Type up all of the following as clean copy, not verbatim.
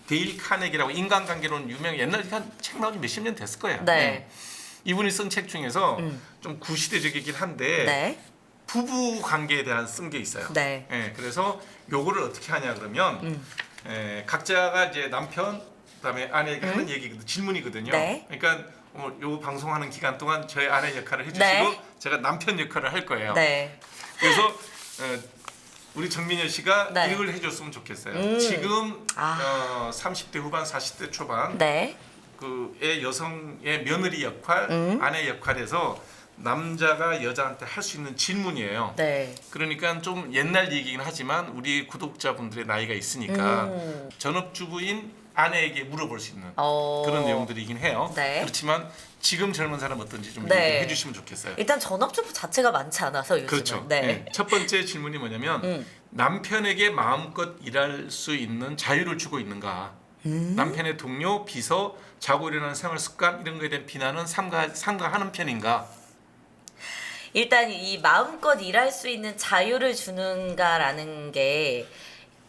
데일 카네기라고 인간관계론 유명 옛날에 한 책 나온 지 몇십 년 됐을 거예요. 네. 이분이 쓴 책 중에서 좀 구시대적이긴 한데 네. 부부 관계에 대한 쓴 게 있어요. 네. 그래서 요거를 어떻게 하냐 그러면 각자가 이제 남편 그다음에 아내에게 하는 얘기거든 질문이거든요. 네. 그러니까 요 방송하는 기간 동안 저희 아내 역할을 해주시고 네. 제가 남편 역할을 할 거예요. 네. 그래서 우리 정민여 씨가 네. 이걸 해줬으면 좋겠어요. 지금 아. 30대 후반, 40대 초반 네. 그의 여성의 며느리 역할, 아내 역할에서 남자가 여자한테 할 수 있는 질문이에요. 네. 그러니까 좀 옛날 얘기긴 하지만 우리 구독자분들의 나이가 있으니까 전업주부인 아내에게 물어볼 수 있는 그런 내용들이긴 해요. 네. 그렇지만 지금 젊은 사람 어떤지 좀 네. 얘기해 주시면 좋겠어요. 일단 전업주부 자체가 많지 않아서 요즘은. 그렇죠. 네. 첫 번째 질문이 뭐냐면 남편에게 마음껏 일할 수 있는 자유를 주고 있는가? 남편의 동료, 비서, 자고 일어나는 생활 습관 이런 거에 대한 비난은 삼가하는 편인가? 일단 이 마음껏 일할 수 있는 자유를 주는가라는 게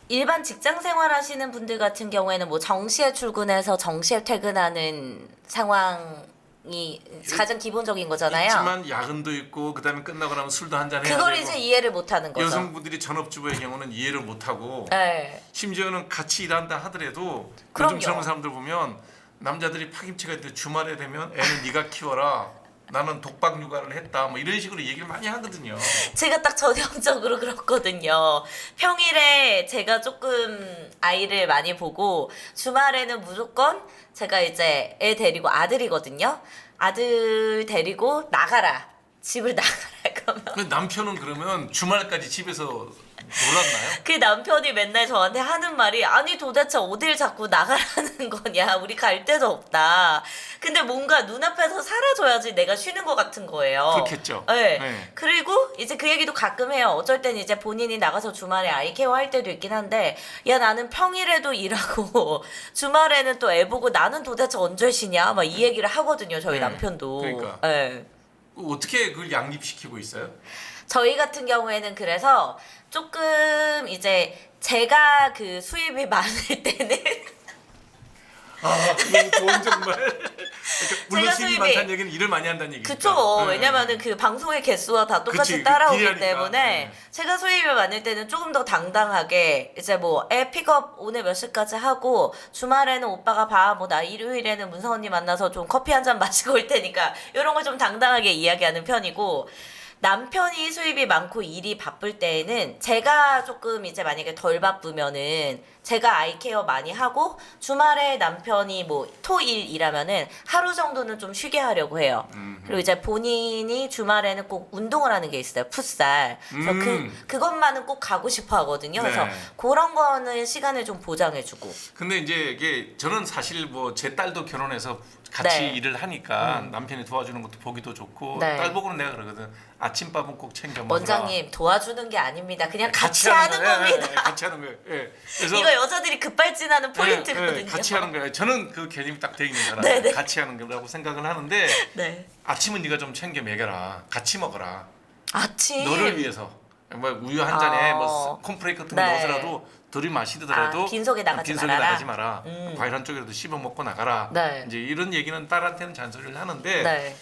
일반 직장 생활하시는 분들 같은 경우에는 뭐 정시에 출근해서 정시에 퇴근하는 상황이 가장 기본적인 거잖아요. 있지만 야근도 있고 그다음에 끝나고 나면 술도 한잔 해야 그걸 되고 이제 이해를 못하는 거죠. 여성분들이 전업주부의 경우는 이해를 못하고 네. 심지어는 같이 일한다 하더라도 그럼요. 요즘 젊은 사람들 보면 남자들이 파김치가 있는데 주말에 되면 애는 네가 키워라 나는 독박 육아를 했다 뭐 이런 식으로 얘기를 많이 하거든요. 제가 딱 전형적으로 그렇거든요. 평일에 제가 조금 아이를 많이 보고 주말에는 무조건 제가 이제 애 데리고 아들이거든요. 아들 데리고 나가라. 집을 나가라. 그러면 근데 남편은 그러면 주말까지 집에서 놀았나요? 그 남편이 맨날 저한테 하는 말이 아니 도대체 어딜 자꾸 나가라는 거냐. 우리 갈 데도 없다. 근데 뭔가 눈앞에서 사라져야지 내가 쉬는 것 같은 거예요. 그렇겠죠. 네. 네. 그리고 이제 그 얘기도 가끔 해요. 어쩔 땐 이제 본인이 나가서 주말에 아이 케어할 때도 있긴 한데 야 나는 평일에도 일하고 주말에는 또 애 보고 나는 도대체 언제 쉬냐 막 이 얘기를 하거든요. 저희 네. 남편도. 그러니까. 네. 어떻게 그걸 양립시키고 있어요? 저희 같은 경우에는 그래서 조금 이제 제가 그 수입이 많을 때는 너무 좋은 정말. 그러니까 물론 제가 수입이 수입이- 많다는 얘기는 일을 많이 한다는 얘기니까. 그쵸. 네. 왜냐면은 그 방송의 개수와 다 똑같이 그치, 따라오기 비례하니까. 때문에 네. 제가 수입이 많을 때는 조금 더 당당하게 이제 뭐 애 픽업 오늘 몇 시까지 하고 주말에는 오빠가 봐 뭐 나 일요일에는 문서 언니 만나서 좀 커피 한 잔 마시고 올 테니까 이런 걸 좀 당당하게 이야기하는 편이고 남편이 수입이 많고 일이 바쁠 때에는 제가 조금 이제 만약에 덜 바쁘면은 제가 아이 케어 많이 하고 주말에 남편이 뭐 토일 일하면은 하루 정도는 좀 쉬게 하려고 해요. 그리고 이제 본인이 주말에는 꼭 운동을 하는 게 있어요. 풋살. 그래서 그것만은 꼭 가고 싶어 하거든요. 그래서 네. 그런 거는 시간을 좀 보장해주고. 근데 이제 이게 저는 사실 뭐 제 딸도 결혼해서 같이 네. 일을 하니까 남편이 도와주는 것도 보기도 좋고 네. 딸 보고는 내가 그러거든. 아침밥은 꼭 챙겨 먹어라. 원장님 도와주는 게 아닙니다. 그냥 같이 하는 거예요. 겁니다. 예, 같이 하는 거예요. 예. 그래서 이거 여자들이 급발진하는 포인트거든요. 같이 하는 거예요. 저는 그 개념이 딱 돼 있는 네네. 사람이에요. 같이 하는 거라고 생각을 하는데 네. 아침은 네가 좀 챙겨 먹여라. 같이 먹어라. 아침. 너를 위해서. 뭐 우유 한 잔에 아. 뭐 콘프레이 같은 거 네. 넣어서라도 들이 마시더라도 아, 빈속에 나가지 마라. 과일 한 쪽이라도 씹어 먹고 나가라. 네. 이제 이런 얘기는 딸한테는 잔소리를 하는데 네.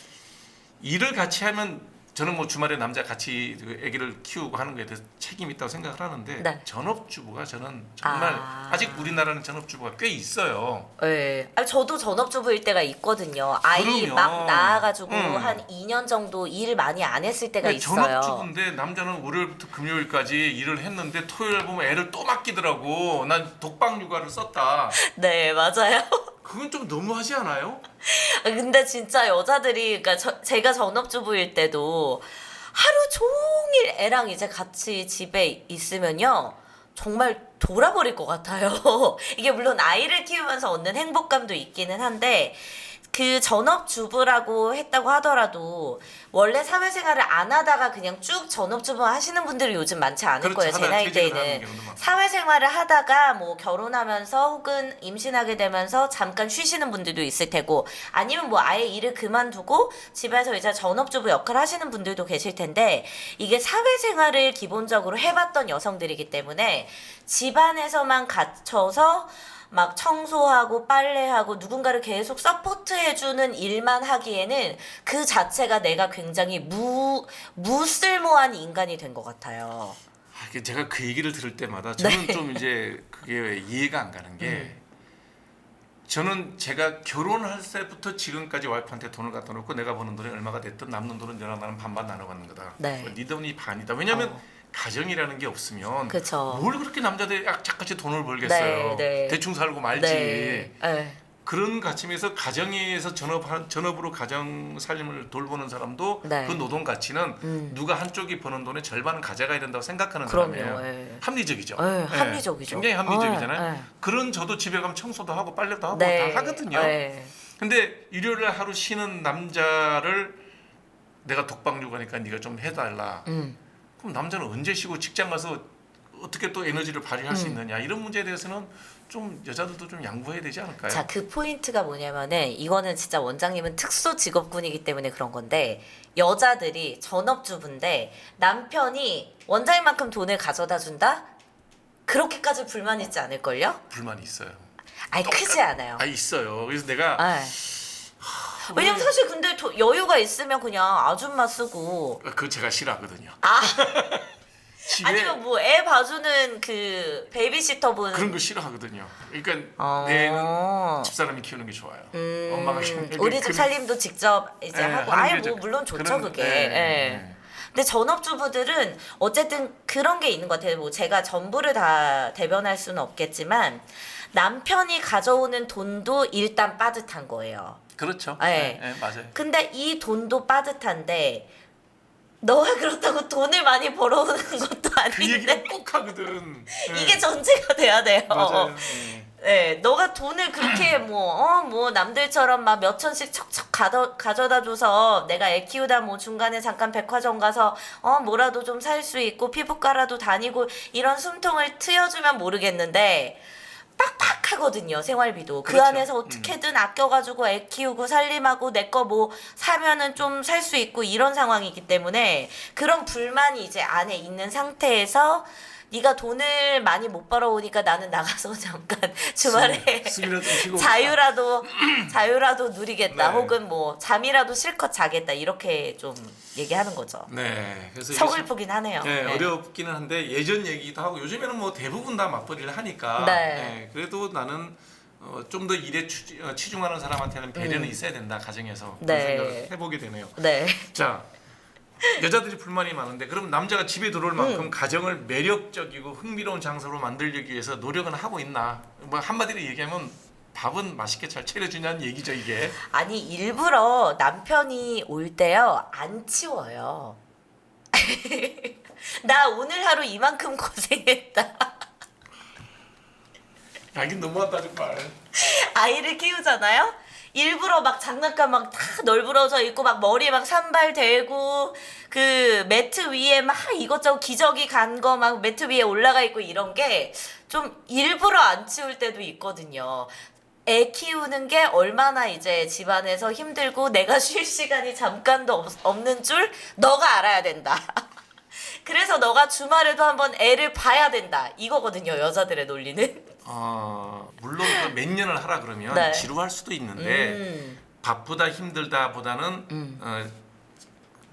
일을 같이 하면 저는 뭐 주말에 남자 같이 그 아기를 키우고 하는 거에 대해서 책임이 있다고 생각을 하는데 네. 전업주부가 저는 정말 아직 우리나라는 전업주부가 꽤 있어요. 네. 아니, 저도 전업주부일 때가 있거든요. 아이 그럼요. 막 낳아가지고 응. 한 2년 정도 일을 많이 안 했을 때가 근데 있어요. 전업주부인데 남자는 월요일부터 금요일까지 일을 했는데 토요일 보면 애를 또 맡기더라고. 난 독박 육아를 썼다. 네, 맞아요. 그건 좀 너무하지 않아요? 근데 진짜 여자들이, 그러니까 제가 전업주부일 때도 하루 종일 애랑 이제 같이 집에 있으면요. 정말 돌아버릴 것 같아요. 이게 물론 아이를 키우면서 얻는 행복감도 있기는 한데 그 전업주부라고 했다고 하더라도 원래 사회생활을 안 하다가 그냥 쭉 전업주부 하시는 분들이 요즘 많지 않을 그렇죠. 거예요. 제 하다가 나이 퇴직을 하는 때에는. 경우도 많고. 사회생활을 하다가 뭐 결혼하면서 혹은 임신하게 되면서 잠깐 쉬시는 분들도 있을 테고 아니면 뭐 아예 일을 그만두고 집에서 이제 전업주부 역할을 하시는 분들도 계실 텐데 이게 사회생활을 기본적으로 해봤던 여성들이기 때문에 집안에서만 갇혀서 막 청소하고 빨래하고 누군가를 계속 서포트해주는 일만 하기에는 그 자체가 내가 굉장히 무쓸모한 인간이 된 것 같아요. 제가 그 얘기를 들을 때마다 저는 네. 좀 이제 그게 이해가 안 가는 게 저는 제가 결혼할 때부터 지금까지 와이프한테 돈을 갖다 놓고 내가 버는 돈이 얼마가 됐든 남는 돈은 너랑 나는 반반 나눠 갖는 거다. 네. 네 돈이 반이다. 왜냐하면 가정이라는 게 없으면 그쵸. 뭘 그렇게 남자들이 악착같이 돈을 벌겠어요. 네, 네. 대충 살고 말지. 네. 네. 그런 가치에서 가정에서 전업으로 가정 살림을 돌보는 사람도 네. 그 노동 가치는 누가 한쪽이 버는 돈의 절반은 가져가야 된다고 생각하는 그럼요. 사람이에요. 예. 합리적이죠. 예, 예. 합리적이죠. 굉장히 합리적이잖아요. 예. 그런 저도 집에 가면 청소도 하고 빨래도 하고 네. 다 하거든요. 예. 근데 일요일에 하루 쉬는 남자를 내가 독방 육아니까 네가 좀 해달라. 그럼 남자는 언제 쉬고 직장 가서 어떻게 또 에너지를 발휘할 수 있느냐 이런 문제에 대해서는 좀 여자들도 좀 양보해야 되지 않을까요? 자, 그 포인트가 뭐냐면은 이거는 진짜 원장님은 특수 직업군이기 때문에 그런 건데 여자들이 전업주부인데 남편이 원장님만큼 돈을 가져다 준다? 그렇게까지 불만 있지 않을걸요? 불만이 있어요. 아니 크지 않아요. 있어요. 그래서 내가 예. 왜냐면 사실 근데 여유가 있으면 그냥 아줌마 쓰고 그거 제가 싫어하거든요. 집에 아니면 뭐 애 봐주는 그 베이비시터 분 그런 거 싫어하거든요. 그러니까 어. 내는 집사람이 키우는 게 좋아요. 엄마가 키우는 게 우리 집 살림도 직접 이제 예, 하고 하는 아예 게 뭐 물론 좋죠 그런- 그게. 예, 예. 예. 근데 전업주부들은 어쨌든 그런 게 있는 것 같아요. 뭐 제가 전부를 다 대변할 수는 없겠지만 남편이 가져오는 돈도 일단 빠듯한 거예요. 그렇죠. 예. 예, 맞아요. 근데 이 돈도 빠듯한데 너가 그렇다고 돈을 많이 벌어오는 것도 그 아닌데 얘기를 꼭 하거든. 예. 이게 전제가 돼야 돼요. 맞아요. 네, 너가 돈을 그렇게 뭐 남들처럼 막 몇 천씩 척척 가져다 줘서 내가 애 키우다 뭐 중간에 잠깐 백화점 가서 뭐라도 좀 살 수 있고 피부과라도 다니고 이런 숨통을 트여주면 모르겠는데 빡빡하거든요 생활비도. 그 그렇죠. 안에서 어떻게든 아껴가지고 애 키우고 살림하고 내 거 뭐 사면은 좀 살 수 있고 이런 상황이기 때문에 그런 불만이 이제 안에 있는 상태에서 네가 돈을 많이 못 벌어오니까 나는 나가서 잠깐 주말에 숨이라도 쉬고 자유라도 누리겠다. 네. 혹은 뭐 잠이라도 실컷 자겠다. 이렇게 좀 얘기하는 거죠. 네. 그래서 이게 서글프긴 하네요. 네, 네. 어렵기는 한데 예전 얘기도 하고 요즘에는 뭐 대부분 다 맞벌이를 하니까 네. 그래도 나는 좀 더 일에 치중하는 사람한테는 배려는 있어야 된다 가정에서 그런 네. 생각을 해보게 되네요. 네. 자 여자들이 불만이 많은데 그럼 남자가 집에 들어올 만큼 가정을 매력적이고 흥미로운 장소로 만들기 위해서 노력은 하고 있나? 뭐 한마디로 얘기하면 밥은 맛있게 잘 차려주냐는 얘기죠 이게. 아니 일부러 남편이 올 때요 안 치워요. 나 오늘 하루 이만큼 고생했다. 이게 너무하다 정말. 아이를 키우잖아요. 일부러 막 장난감 막 다 널브러져 있고 막 머리에 막 산발 대고 그 매트 위에 막 이것저것 기저귀 간 거 막 매트 위에 올라가 있고 이런 게 좀 일부러 안 치울 때도 있거든요. 애 키우는 게 얼마나 이제 집안에서 힘들고 내가 쉴 시간이 잠깐도 없는 줄 너가 알아야 된다. 그래서 너가 주말에도 한번 애를 봐야 된다. 이거거든요. 여자들의 논리는. 물론 그 몇 년을 하라 그러면 네. 지루할 수도 있는데 바쁘다 힘들다보다는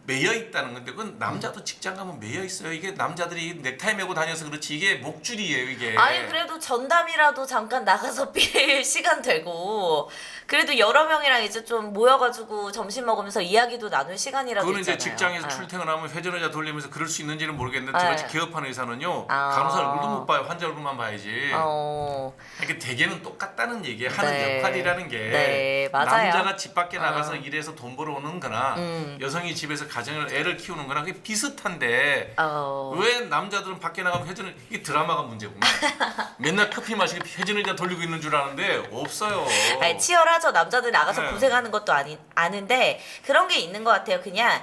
매여 있다는 건데 그건 남자도 직장 가면 매여 있어요. 이게 남자들이 넥타이 메고 다녀서 그렇지 이게 목줄이에요 이게. 아니 그래도 전담이라도 잠깐 나가서 빌 시간 되고 그래도 여러 명이랑 이제 좀 모여가지고 점심 먹으면서 이야기도 나눌 시간이라도 그거는 이제 있잖아요. 직장에서 네. 출퇴근하면 회전의자 돌리면서 그럴 수 있는지는 모르겠는데 네. 저같이 개업하는 의사는요 아. 간호사 얼굴도 못 봐요. 환자 얼굴만 봐야지. 어, 그러니까 대개는 똑같다는 얘기 하는 네. 역할이라는 게 네, 맞아요. 남자가 집 밖에 나가서 일해서 돈 벌어오는 거나 음. 여성이 집에서 가정을 애를 키우는 거나 그게 비슷한데 왜 남자들은 밖에 나가면 회전을 이게 드라마가 문제구나. 맨날 커피 마시고 회전의자 돌리고 있는 줄 아는데 없어요. 아니 치열하죠. 남자들 나가서 네. 고생하는 것도 아는데 그런 게 있는 것 같아요. 그냥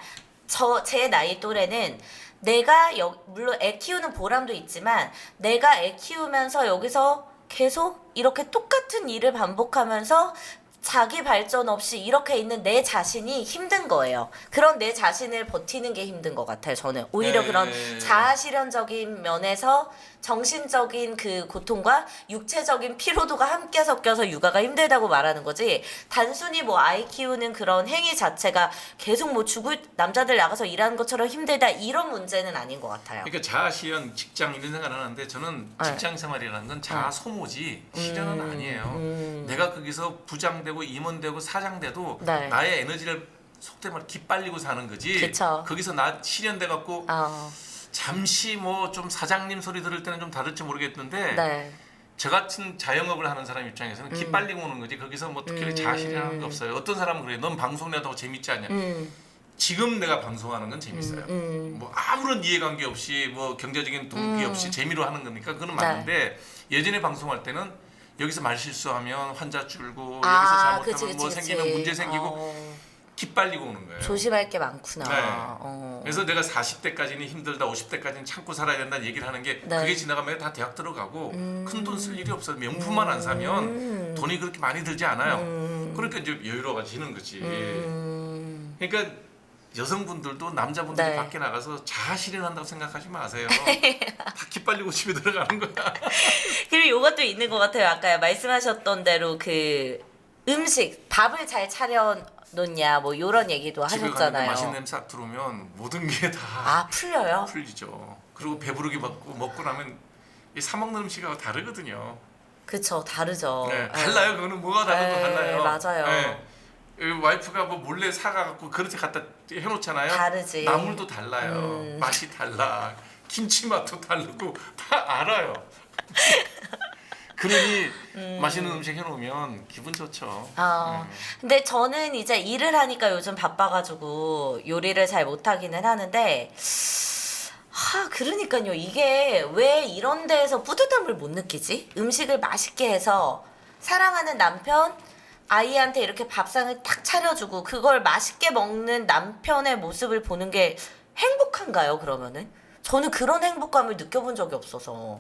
제 나이 또래는 내가 물론 애 키우는 보람도 있지만 내가 애 키우면서 여기서 계속 이렇게 똑같은 일을 반복하면서 자기 발전 없이 이렇게 있는 내 자신이 힘든 거예요. 그런 내 자신을 버티는 게 힘든 것 같아요. 저는 오히려 네. 그런 자아실현적인 면에서 정신적인 그 고통과 육체적인 피로도가 함께 섞여서 육아가 힘들다고 말하는 거지. 단순히 뭐 아이 키우는 그런 행위 자체가 계속 뭐 죽을 남자들 나가서 일하는 것처럼 힘들다 이런 문제는 아닌 것 같아요. 그러니까 자아 실현, 직장 이런 생각을 하는데 저는 네. 직장 생활이라는 건 자아 소모지 실현은 아니에요. 내가 거기서 부장되고 임원되고 사장돼도 네. 나의 에너지를 속된 말 기빨리고 사는 거지. 그쵸. 거기서 나 실현돼 갖고 잠시 뭐 좀 사장님 소리 들을 때는 좀 다를지 모르겠는데 네. 저 같은 자영업을 하는 사람 입장에서는 기빨리고 오는 거지. 거기서 뭐 특별히 자아 실현하는 게 없어요. 어떤 사람은 그래. 넌 방송이라도 재밌지 않냐. 지금 내가 방송하는 건 재밌어요. 뭐 아무런 이해관계 없이 뭐 경제적인 동기 없이 재미로 하는 거니까 그건 맞는데 예전에 방송할 때는 여기서 말 실수하면 환자 줄고 여기서 잘못하면 뭐 생기는 문제 생기고 기빨리고 오는 거예요. 조심할 게 많구나. 네. 그래서 내가 40대까지는 힘들다, 50대까지는 참고 살아야 된다는 얘기를 하는 게 네. 그게 지나가면 다 대학 들어가고 큰 돈 쓸 일이 없어요. 명품만 안 사면 돈이 그렇게 많이 들지 않아요. 그러니까 이제 여유로워지는 거지. 그러니까 여성분들도 남자분들이 네. 밖에 나가서 자아 실현한다고 생각하지 마세요. 다 기빨리고 집에 들어가는 거야. 그리고 이것도 있는 것 같아요. 아까 말씀하셨던 대로 그 음식, 밥을 잘 차려 놓냐 뭐 이런 얘기도 집에 가는데 하셨잖아요. 맛있는 냄새 싹 들어오면 모든 게 다 풀려요? 풀리죠. 그리고 배부르게 먹고 나면 이 사 먹는 음식하고 다르거든요. 그쵸, 다르죠. 네, 달라요. 그거는 뭐가 다르도 네, 달라요. 맞아요. 네. 와이프가 뭐 몰래 사가갖고 그릇에 갖다 해놓잖아요. 다르지. 나물도 달라요. 맛이 달라. 김치 맛도 다르고 다 알아요. 그러니 맛있는 음식 해놓으면 기분 좋죠. 근데 저는 이제 일을 하니까 요즘 바빠가지고 요리를 잘 못하기는 하는데 그러니까요. 이게 왜 이런 데에서 뿌듯함을 못 느끼지? 음식을 맛있게 해서 사랑하는 남편, 아이한테 이렇게 밥상을 딱 차려주고 그걸 맛있게 먹는 남편의 모습을 보는 게 행복한가요, 그러면은? 저는 그런 행복감을 느껴본 적이 없어서.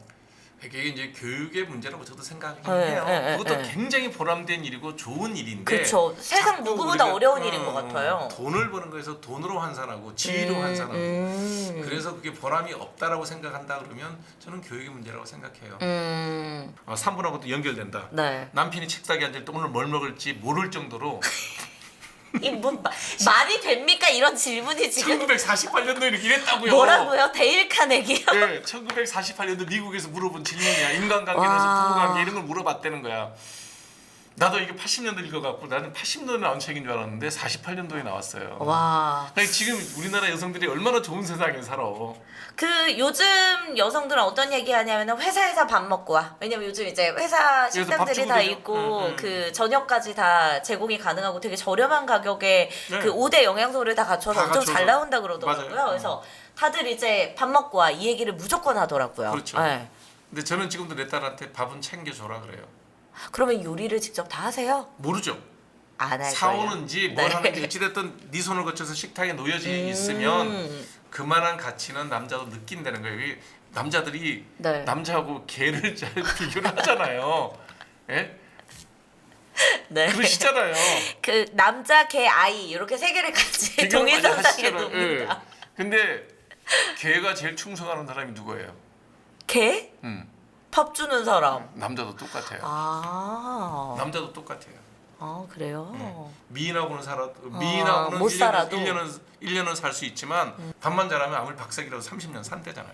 이게 이제 교육의 문제라고 저도 생각하긴 네, 해요. 네, 그것도 네. 굉장히 보람된 일이고 좋은 일인데 그렇죠. 세상 자꾸 누구보다 우리가, 어려운 일인 것 같아요. 돈을 버는 거에서 돈으로 환산하고 지위로 환산하고 그래서 그게 보람이 없다라고 생각한다 그러면 저는 교육의 문제라고 생각해요. 3분하고도 연결된다. 네. 남편이 책상에 앉을 때 오늘 뭘 먹을지 모를 정도로 이 뭐 말이 됩니까? 이런 질문이 지금 1948년도에 이렇게 이랬다고요. 뭐라고요? 데일 카네기요? 네, 1948년도 미국에서 물어본 질문이야. 인간관계에서 부부관계 이런 걸 물어봤다는 거야. 나도 이게 80년도 읽어갖고 나는 80년도에 나온 책인 줄 알았는데 48년도에 나왔어요. 와. 그러니까 지금 우리나라 여성들이 얼마나 좋은 세상에 살아. 그 요즘 여성들은 어떤 얘기 하냐면 회사에서 밥 먹고 와. 왜냐면 요즘 이제 회사 식당들이 밥 다 주고 있고 그 저녁까지 다 제공이 가능하고 되게 저렴한 가격에 네. 그 5대 영양소를 다 갖춰서 다 엄청 갖춰서. 잘 나온다 그러더라고요. 맞아요. 그래서 다들 이제 밥 먹고 와. 이 얘기를 무조건 하더라고요. 그렇죠. 네. 근데 저는 지금도 내 딸한테 밥은 챙겨줘라 그래요. 그러면 요리를 직접 다 하세요? 모르죠. 안 할 거예요. 사오는지 뭘 네. 하는지 어찌됐든 네 손을 거쳐서 식탁에 놓여져 있으면 그만한 가치는 남자도 느낀다는 거예요. 이게 남자들이 네. 남자하고 개를 잘 비교를 하잖아요. 예? 네. 그러시잖아요. 그 남자, 개, 아이 이렇게 세 개를 같이 비교를 동일 많이 선상에 하시잖아요. 놓습니다. 예. 근데 개가 제일 충성하는 사람이 누구예요? 개? 밥 주는 사람. 남자도 똑같아요. 남자도 똑같아요. 그래요? 미인하고는 미인하고는 못 살아도. 1년은 살 수 있지만 밥만 잘하면 아무리 박사기라도 30년 산대잖아요.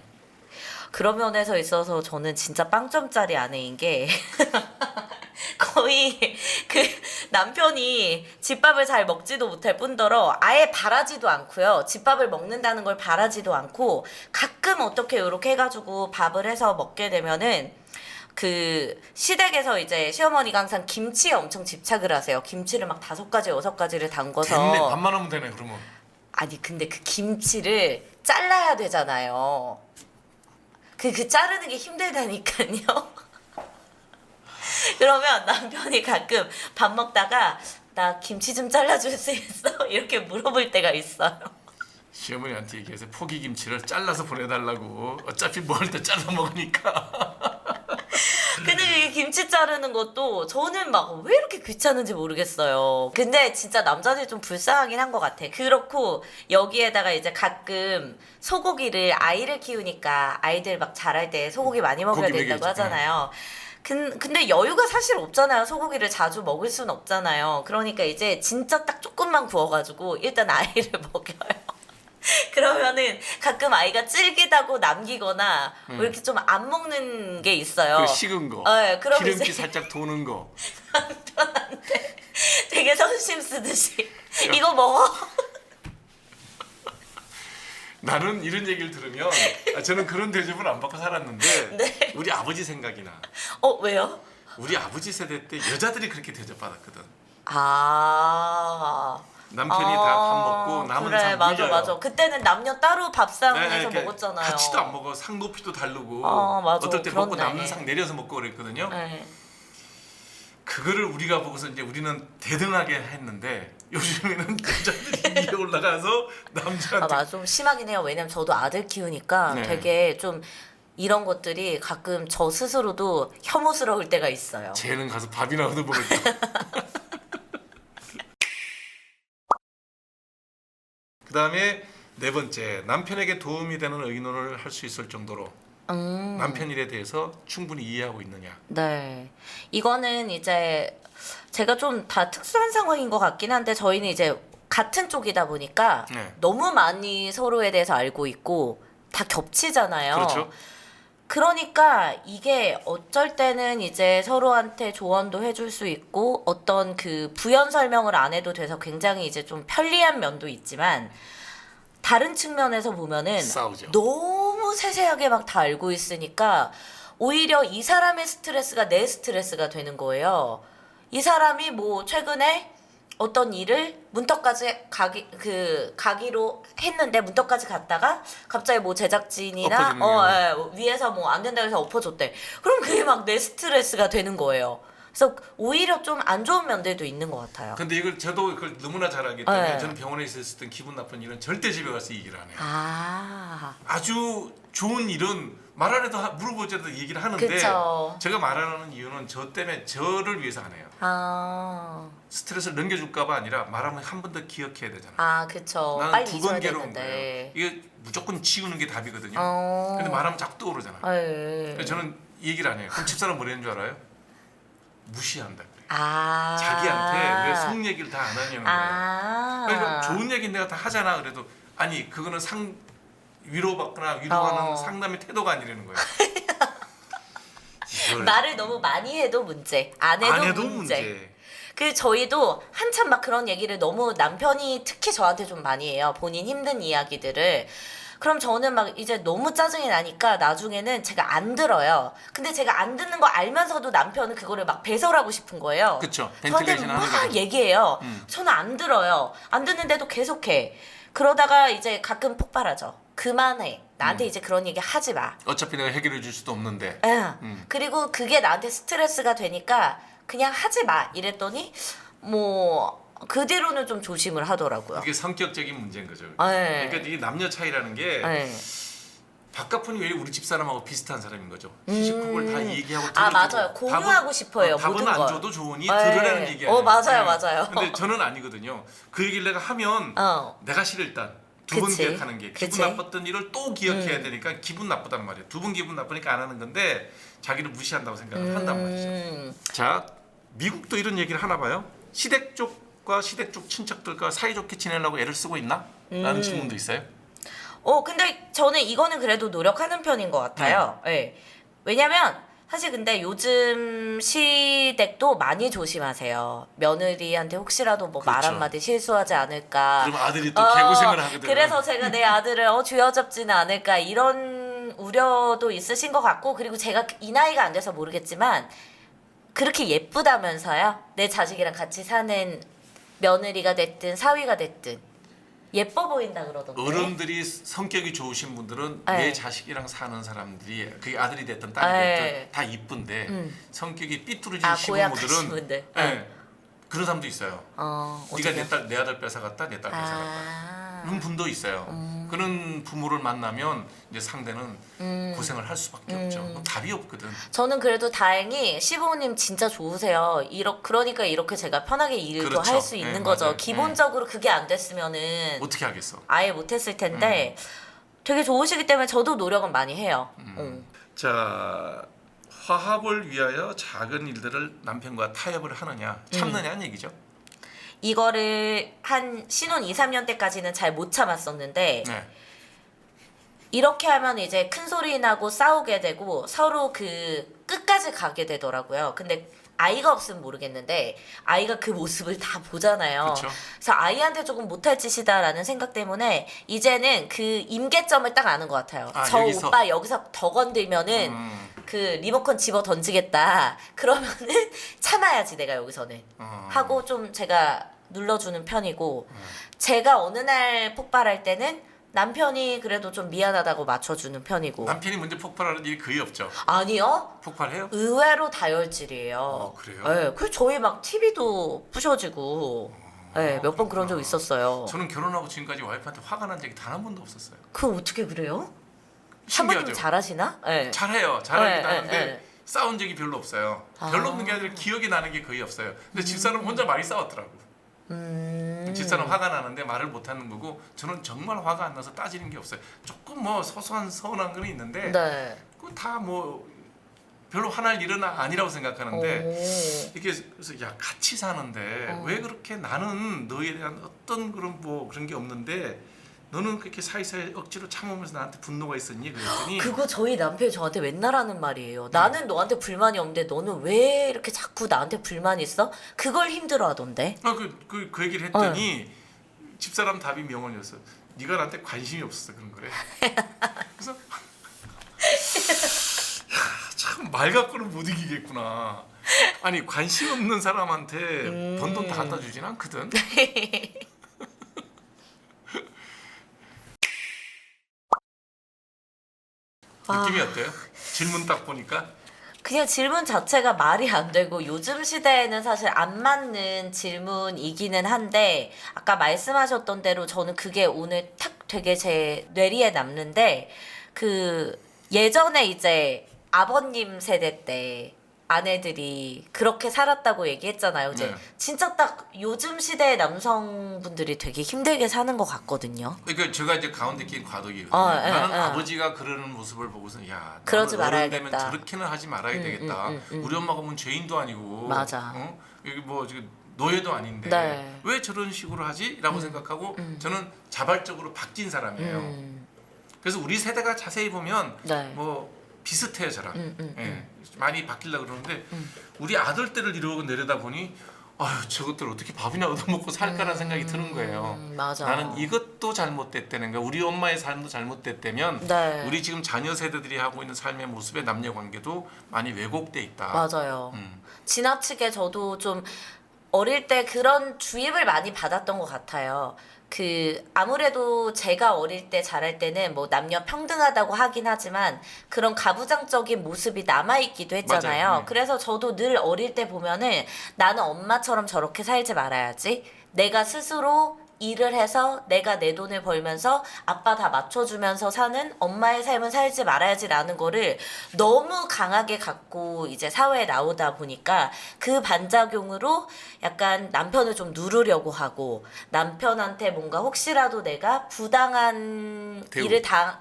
그런 면에서 있어서 저는 진짜 빵점짜리 아내인 게 거의 그 남편이 집밥을 잘 먹지도 못할 뿐더러 아예 바라지도 않고요. 집밥을 먹는다는 걸 바라지도 않고 가끔 어떻게 이렇게 해가지고 밥을 해서 먹게 되면은 그 시댁에서 이제 시어머니가 항상 김치에 엄청 집착을 하세요. 김치를 막 5가지, 6가지를 담궈서. 됐네. 밥만 하면 되네. 그러면. 아니 근데 그 김치를 잘라야 되잖아요. 그 자르는 게 힘들다니까요. 그러면 남편이 가끔 밥 먹다가 나 김치 좀 잘라줄 수 있어? 이렇게 물어볼 때가 있어요. 시어머니한테 얘기해서 포기 김치를 잘라서 보내달라고. 어차피 먹을 때 잘라 먹으니까. 근데 김치 자르는 것도 저는 막 왜 이렇게 귀찮은지 모르겠어요. 근데 진짜 남자들이 좀 불쌍하긴 한 것 같아. 그렇고 여기에다가 이제 가끔 소고기를 아이를 키우니까 아이들 막 자랄 때 소고기 많이 먹여야 고기 된다고 먹여야지. 하잖아요. 근데 여유가 사실 없잖아요. 소고기를 자주 먹을 순 없잖아요. 그러니까 이제 진짜 딱 조금만 구워가지고 일단 아이를 먹여요. 그러면은 가끔 아이가 질기다고 남기거나 뭐 이렇게 좀 안 먹는 게 있어요. 그 식은 거, 네, 그럼 기름기 이제 살짝 도는 거. 되게 선심 쓰듯이 이거 먹어. 나는 이런 얘기를 들으면 저는 그런 대접을 안 받고 살았는데 네. 우리 아버지 생각이 나. 왜요? 우리 아버지 세대 때 여자들이 그렇게 대접받았거든. 아. 남편이 다 밥 먹고 남은 그래, 상 맞아 물려요. 맞아. 그때는 남녀 따로 밥상에서 이렇게 먹었잖아요. 같이도 안 먹어. 상 높이도 다르고 맞아. 어떨 때 먹고 그렇네. 남는 상 내려서 먹고 그랬거든요. 네. 그거를 우리가 보고서 이제 우리는 대등하게 했는데 요즘에는 여자들이 위에 올라가서 남자한테 맞아. 좀 심하긴 해요. 왜냐면 저도 아들 키우니까 네. 되게 좀 이런 것들이 가끔 저 스스로도 혐오스러울 때가 있어요. 쟤는 가서 밥이나 얻어 먹을까. 그다음에 네 번째, 남편에게 도움이 되는 의논을 할 수 있을 정도로 남편 일에 대해서 충분히 이해하고 있느냐. 네. 이거는 이제 제가 좀 다 특수한 상황인 것 같긴 한데 저희는 이제 같은 쪽이다 보니까 네. 너무 많이 서로에 대해서 알고 있고 다 겹치잖아요. 그렇죠. 그러니까 이게 어쩔 때는 이제 서로한테 조언도 해줄 수 있고 어떤 그 부연 설명을 안 해도 돼서 굉장히 이제 좀 편리한 면도 있지만 다른 측면에서 보면은 싸우죠. 너무 세세하게 막 다 알고 있으니까 오히려 이 사람의 스트레스가 내 스트레스가 되는 거예요. 이 사람이 뭐 최근에 어떤 일을 문턱까지 가기로 했는데 문턱까지 갔다가 갑자기 뭐 제작진이나 엎어지는 경우. 위에서 뭐 안 된다고 해서 엎어줬대. 그럼 그게 막 내 스트레스가 되는 거예요. 그래서 오히려 좀 안 좋은 면들도 있는 것 같아요. 근데 이걸 저도 그걸 너무나 잘 알기 때문에 네. 저는 병원에 있었을 때 기분 나쁜 일은 절대 집에 가서 얘기를 안 해요. 아, 아주 좋은 일은 말 안 해도 물어보자도 얘기를 하는데 그쵸. 제가 말 안 하는 이유는 저 때문에 저를 위해서 안 해요. 아, 스트레스를 넘겨줄까봐 아니라 말하면 한 번 더 기억해야 되잖아. 그쵸. 나는 빨리 두 잊어야 번 괴로운 되는데. 거예요. 이게 무조건 지우는 게 답이거든요. 어. 근데 말하면 자꾸 떠오르잖아. 예. 그래서 저는 이 얘기를 안 해요. 그럼 집사람 뭐라는 줄 알아요? 무시한다. 아. 자기한테 왜 속 얘기를 다 안 하냐는 거예요. 아. 그러니까 좋은 얘기 내가 다 하잖아. 그래도 아니 그거는 위로받거나 위로하는 상담의 태도가 아니라는 거예요. 이걸 말을 너무 많이 해도 문제, 안 해도, 안 해도 문제. 문제. 그 저희도 한참 막 그런 얘기를 너무 남편이 특히 저한테 좀 많이 해요. 본인 힘든 이야기들을. 그럼 저는 막 이제 너무 짜증이 나니까 나중에는 제가 안 들어요. 근데 제가 안 듣는 거 알면서도 남편은 그거를 막 배설하고 싶은 거예요. 그쵸. 저한테 벤틸레이션 하는 막 거죠. 얘기해요. 저는 안 들어요. 안 듣는데도 계속해. 그러다가 이제 가끔 폭발하죠. 그만해. 나한테 이제 그런 얘기 하지 마. 어차피 내가 해결해 줄 수도 없는데. 그리고 그게 나한테 스트레스가 되니까 그냥 하지 마. 이랬더니 뭐 그 뒤로는 좀 조심을 하더라고요. 이게 성격적인 문제인 거죠. 네. 그러니까 이게 남녀 차이라는 게 네. 바깥분이 왜 우리 집사람하고 비슷한 사람인 거죠. 시시콜콜 다 얘기하고 아, 들어주고 맞아요. 공유하고 싶어요, 답은 모든 안 걸. 줘도 좋으니 네. 들으라는 얘기 아니에요. 맞아요, 맞아요. 근데 저는 아니거든요. 그 얘기를 내가 하면 내가 싫을 일단 두 번 그치. 기억하는 게 기분 그치. 나빴던 일을 또 기억해야 되니까 기분 나쁘단 말이에요. 두 번 기분 나쁘니까 안 하는 건데 자기를 무시한다고 생각을 한단 말이죠. 자, 미국도 이런 얘기를 하나 봐요. 시댁 쪽과 시댁 쪽 친척들과 사이좋게 지내려고 애를 쓰고 있나? 라는 질문도 있어요. 근데 저는 이거는 그래도 노력하는 편인 것 같아요. 예. 왜냐면 사실 근데 요즘 시댁도 많이 조심하세요. 며느리한테 혹시라도 뭐 말 그렇죠. 한마디 실수하지 않을까. 그럼 아들이 또 개고생을 하거든요. 그래서 제가 내 아들을 쥐어잡지는 않을까 이런 우려도 있으신 것 같고, 그리고 제가 이 나이가 안 돼서 모르겠지만 그렇게 예쁘다면서요. 내 자식이랑 같이 사는 며느리가 됐든 사위가 됐든 예뻐 보인다 그러던데. 어른들이 성격이 좋으신 분들은 네. 내 자식이랑 사는 사람들이 그게 아들이 됐든 딸이 네. 됐든 다 이쁜데 성격이 삐뚤어진 고약하신 시부모들은 분들. 네. 그런 사람도 있어요. 네가 어쩌면. 내 아들 뺏어갔다, 내 딸 뺏어갔다. 그런 분도 있어요. 그런 부모를 만나면 이제 상대는 고생을 할 수밖에 없죠. 뭐 답이 없거든. 저는 그래도 다행히 시부모님 진짜 좋으세요. 그러니까 이렇게 제가 편하게 일도 그렇죠. 할 수 있는 네, 거죠. 맞아요. 기본적으로 그게 안 됐으면은 어떻게 하겠어? 아예 못했을 텐데 되게 좋으시기 때문에 저도 노력은 많이 해요. 자, 화합을 위하여 작은 일들을 남편과 타협을 하느냐 참느냐는 얘기죠. 이거를 한 신혼 2, 3년 때까지는 잘 못 참았었는데 네. 이렇게 하면 이제 큰 소리 나고 싸우게 되고 서로 그 끝까지 가게 되더라고요. 근데 아이가 없으면 모르겠는데 아이가 그 모습을 다 보잖아요. 그쵸. 그래서 아이한테 조금 못할 짓이다라는 생각 때문에 이제는 그 임계점을 딱 아는 것 같아요. 아, 저 여기서? 오빠 여기서 더 건들면은 그 리모컨 집어 던지겠다. 그러면은 참아야지 내가 여기서는 하고 좀 제가 눌러주는 편이고 제가 어느 날 폭발할 때는 남편이 그래도 좀 미안하다고 맞춰주는 편이고. 남편이 먼저 폭발하는 일이 거의 없죠. 아니요. 폭발해요? 의외로 다혈질이에요. 그래요? 네, 그래서 저희 막 TV도 부셔지고, 네, 몇 번 그런 적 있었어요. 저는 결혼하고 지금까지 와이프한테 화가 난 적이 단 한 번도 없었어요. 그거 어떻게 그래요? 신기하죠? 사모님 잘하시나? 네. 잘해요. 잘하긴 네, 하는데 네. 싸운 적이 별로 없어요. 별로 없는 게 아니라 기억이 나는 게 거의 없어요. 근데 집사람 혼자 많이 싸웠더라고. 집사람 화가 나는데 말을 못 하는 거고 저는 정말 화가 안 나서 따지는 게 없어요. 조금 뭐 소소한 서운한 건 있는데 네. 그거 다 뭐 별로 화날 일은 아니라고 생각하는데 오. 이게 그래서 야 같이 사는데 왜 그렇게 나는 너에 대한 어떤 그런 뭐 그런 게 없는데 너는 그렇게 사이사이 억지로 참으면서 나한테 분노가 있었니? 그랬더니 그거 저희 남편이 저한테 맨날 하는 말이에요. 나는 너한테 불만이 없는데 너는 왜 이렇게 자꾸 나한테 불만이 있어? 그걸 힘들어 하던데. 그 얘기를 했더니 집사람 답이 명언이었어. 네가 나한테 관심이 없어서 그런 거래. 그래서 참 말 갖고는 못 이기겠구나. 아니 관심 없는 사람한테 번 돈 다 갖다 주진 않거든. 느낌이 어때요? 질문 딱 보니까 그냥 질문 자체가 말이 안 되고 요즘 시대에는 사실 안 맞는 질문이기는 한데 아까 말씀하셨던 대로 저는 그게 오늘 탁 되게 제 뇌리에 남는데 그 예전에 이제 아버님 세대 때 아내들이 그렇게 살았다고 얘기했잖아요. 이제 네. 진짜 딱 요즘 시대의 남성분들이 되게 힘들게 사는 것 같거든요. 그러니까 제가 이제 가운데 낀 과도기거든요. 예, 나는 예. 아버지가 그러는 모습을 보고서 야, 그러지 나는 어른 말아야겠다. 되면 저렇게는 하지 말아야 되겠다. 우리 엄마가 뭔 죄인도 아니고, 맞아. 여기 뭐 지금 노예도 아닌데 네. 왜 저런 식으로 하지?라고 생각하고 저는 자발적으로 바뀐 사람이에요. 그래서 우리 세대가 자세히 보면 네. 뭐 비슷해요 저랑. 예, 많이 바뀌려고 그러는데 우리 아들 때를 이러고 내려다 보니 아유 저것들 어떻게 밥이나 얻어먹고 살까라는 생각이 드는 거예요. 맞아. 나는 이것도 잘못됐다는 거야. 우리 엄마의 삶도 잘못됐다면 네. 우리 지금 자녀 세대들이 하고 있는 삶의 모습의 남녀 관계도 많이 왜곡돼 있다. 맞아요. 음. 지나치게 저도 좀 어릴 때 그런 주입을 많이 받았던 것 같아요. 그 아무래도 제가 어릴 때 자랄 때는 뭐 남녀 평등하다고 하긴 하지만 그런 가부장적인 모습이 남아있기도 했잖아요. 맞아요. 그래서 저도 늘 어릴 때 보면은 나는 엄마처럼 저렇게 살지 말아야지. 내가 스스로 일을 해서 내가 내 돈을 벌면서 아빠 다 맞춰주면서 사는 엄마의 삶을 살지 말아야지라는 거를 너무 강하게 갖고 이제 사회에 나오다 보니까 그 반작용으로 약간 남편을 좀 누르려고 하고 남편한테 뭔가 혹시라도 내가 부당한 대우.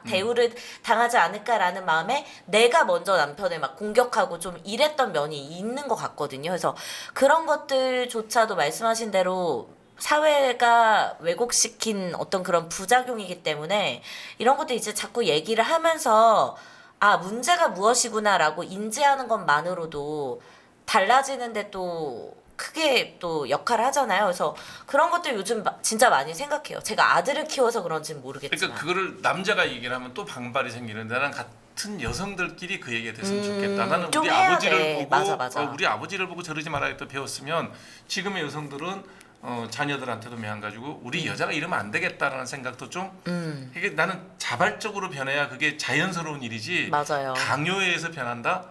대우를 당하지 않을까라는 마음에 내가 먼저 남편을 막 공격하고 좀 이랬던 면이 있는 것 같거든요. 그래서 그런 것들조차도 말씀하신 대로 사회가 왜곡시킨 어떤 그런 부작용이기 때문에 이런 것도 이제 자꾸 얘기를 하면서 아 문제가 무엇이구나라고 인지하는 것만으로도 달라지는데 또 크게 또 역할을 하잖아요. 그래서 그런 것들 요즘 진짜 많이 생각해요. 제가 아들을 키워서 그런지는 모르겠지만. 그러니까 그거를 남자가 얘기를 하면 또 반발이 생기는데 나는 같은 여성들끼리 그 얘기가 됐으면 좋겠다. 나는 좀 우리 해야 아버지를 돼. 보고 맞아. 우리 아버지를 보고 저러지 말아야겠다 배웠으면 지금의 여성들은 자녀들한테도 매한가지고 우리 여자가 이러면 안 되겠다라는 생각도 좀 이게 나는 자발적으로 변해야 그게 자연스러운 일이지 맞아요. 강요에 의해서 변한다?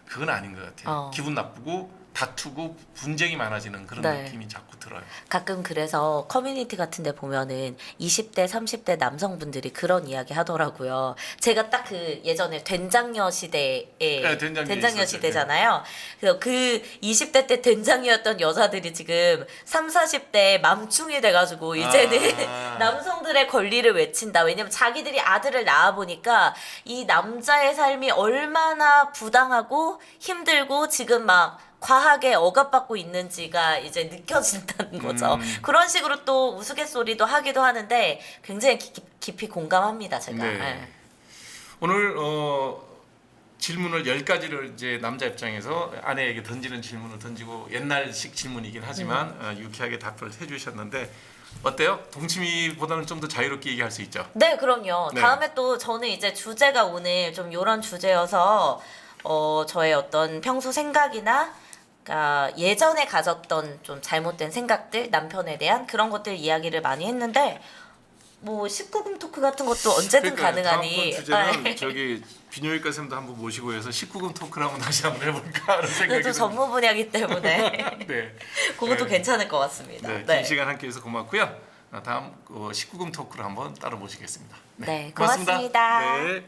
그건 아닌 것 같아요. 기분 나쁘고 다투고 분쟁이 많아지는 그런 네. 느낌이 자꾸 들어요. 가끔 그래서 커뮤니티 같은 데 보면은 20대, 30대 남성분들이 그런 이야기 하더라고요. 제가 딱 그 예전에 된장녀 시대에 네, 된장녀 있었죠. 시대잖아요. 그래서 그 20대 때 된장녀였던 여자들이 지금 3, 40대에 맘충이 돼가지고 이제는 남성들의 권리를 외친다. 왜냐면 자기들이 아들을 낳아 보니까 이 남자의 삶이 얼마나 부당하고 힘들고 지금 막 과하게 억압받고 있는지가 이제 느껴진다는 거죠. 그런 식으로 또 우스갯소리도 하기도 하는데 굉장히 깊이 공감합니다, 제가. 네. 네. 오늘 질문을 10가지를 이제 남자 입장에서 아내에게 던지는 질문을 던지고 옛날식 질문이긴 하지만 유쾌하게 답을 해주셨는데 어때요? 동치미보다는 좀 더 자유롭게 얘기할 수 있죠? 네, 그럼요. 네. 다음에 또 저는 이제 주제가 오늘 좀 요런 주제여서 저의 어떤 평소 생각이나 그러니까 예전에 가졌던 좀 잘못된 생각들, 남편에 대한 그런 것들 이야기를 많이 했는데 뭐 19금 토크 같은 것도 언제든 가능하니. 다음번 주제는 저기 비뇨기과 쌤도 한번 모시고 해서 19금 토크를 한번 다시 한번 해볼까 하는 생각이 그래도 전문 분야이기 때문에 네. 그것도 네. 괜찮을 것 같습니다. 네, 네. 긴 시간 함께해서 고맙고요. 다음 19금 토크를 한번 따로 모시겠습니다. 네, 고맙습니다. 네.